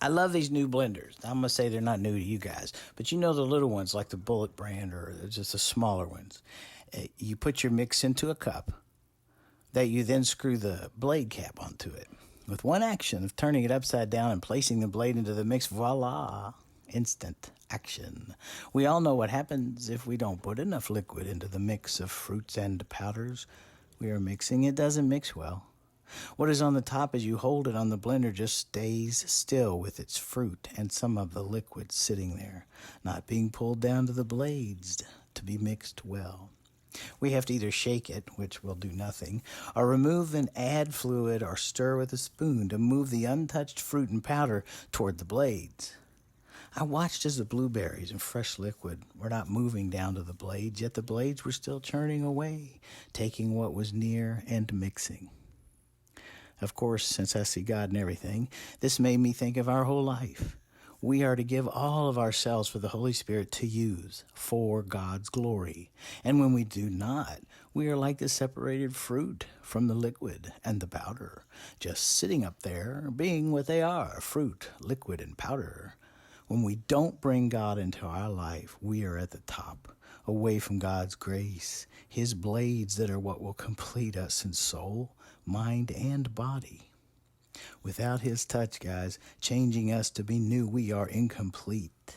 I love these new blenders. I'm going to say they're not new to you guys, but you know the little ones like the Bullet brand or just the smaller ones. You put your mix into a cup that you then screw the blade cap onto it. With one action of turning it upside down and placing the blade into the mix, voila, instant action. We all know what happens if we don't put enough liquid into the mix of fruits and powders we are mixing. It doesn't mix well. What is on the top as you hold it on the blender just stays still with its fruit and some of the liquid sitting there, not being pulled down to the blades to be mixed well. We have to either shake it, which will do nothing, or remove and add fluid or stir with a spoon to move the untouched fruit and powder toward the blades. I watched as the blueberries and fresh liquid were not moving down to the blades, yet the blades were still churning away, taking what was near and mixing. Of course, since I see God in everything, this made me think of our whole life. We are to give all of ourselves for the Holy Spirit to use for God's glory. And when we do not, we are like the separated fruit from the liquid and the powder, just sitting up there, being what they are, fruit, liquid, and powder. When we don't bring God into our life, we are at the top, away from God's grace, His blades that are what will complete us in soul, mind, and body. Without His touch, guys, changing us to be new, we are incomplete.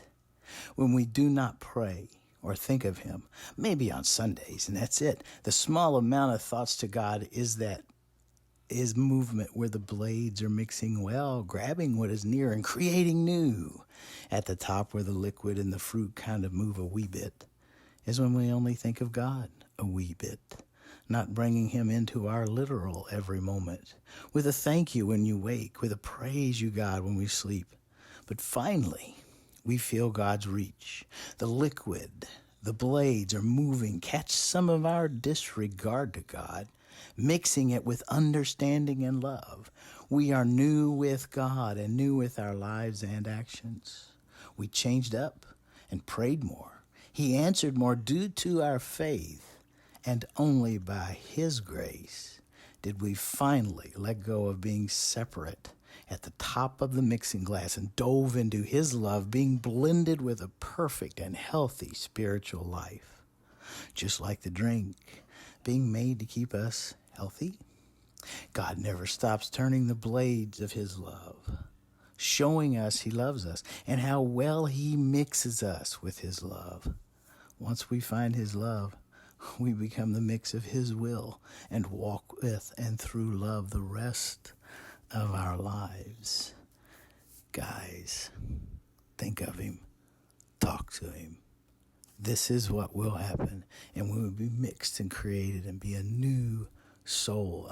When we do not pray or think of Him, maybe on Sundays, and that's it. The small amount of thoughts to God is that His movement where the blades are mixing well, grabbing what is near and creating new. At the top where the liquid and the fruit kind of move a wee bit is when we only think of God a wee bit. Not bringing Him into our literal every moment, with a thank you when you wake, with a praise you, God, when we sleep. But finally, we feel God's reach. The liquid, the blades are moving, catch some of our disregard to God, mixing it with understanding and love. We are new with God and new with our lives and actions. We changed up and prayed more. He answered more due to our faith. And only by His grace did we finally let go of being separate at the top of the mixing glass and dove into His love, being blended with a perfect and healthy spiritual life. Just like the drink, being made to keep us healthy. God never stops turning the blades of His love, showing us He loves us and how well He mixes us with His love. Once we find His love, we become the mix of His will and walk with and through love the rest of our lives. Guys, think of Him. Talk to Him. This is what will happen. And we will be mixed and created and be a new soul.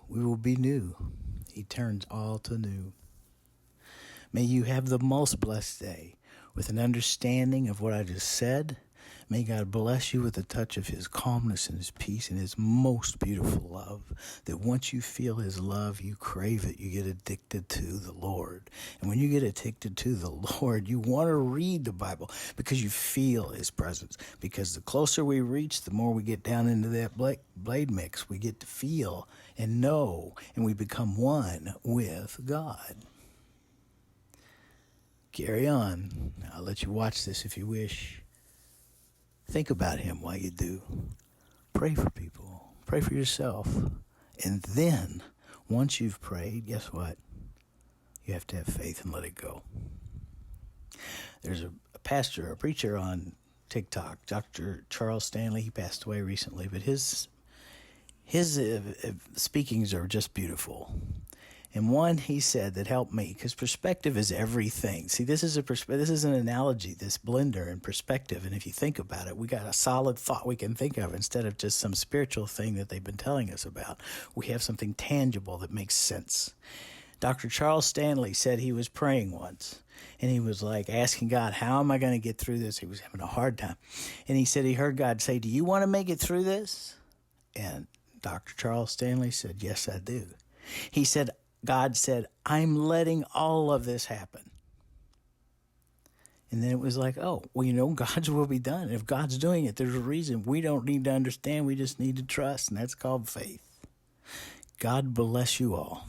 We will be new. He turns all to new. May you have the most blessed day with an understanding of what I just said. May God bless you with a touch of His calmness and His peace and His most beautiful love, that once you feel His love, you crave it, you get addicted to the Lord. And when you get addicted to the Lord, you want to read the Bible because you feel His presence. Because the closer we reach, the more we get down into that blade mix. We get to feel and know, and we become one with God. Carry on. I'll let you watch this if you wish. Think about Him while you do. Pray for people. Pray for yourself. And then, once you've prayed, guess what? You have to have faith and let it go. There's a pastor, a preacher on TikTok, Dr. Charles Stanley. He passed away recently, but his speakings are just beautiful. And one he said that helped me, because perspective is everything. See, this is an analogy, this blender and perspective. And if you think about it, we got a solid thought we can think of instead of just some spiritual thing that they've been telling us about. We have something tangible that makes sense. Dr. Charles Stanley said he was praying once, and he was like asking God, how am I going to get through this? He was having a hard time. And he said he heard God say, do you want to make it through this? And Dr. Charles Stanley said, yes, I do. He said, God said, I'm letting all of this happen. And then it was like, oh, well, God's will be done. If God's doing it, there's a reason. We don't need to understand. We just need to trust, and that's called faith. God bless you all.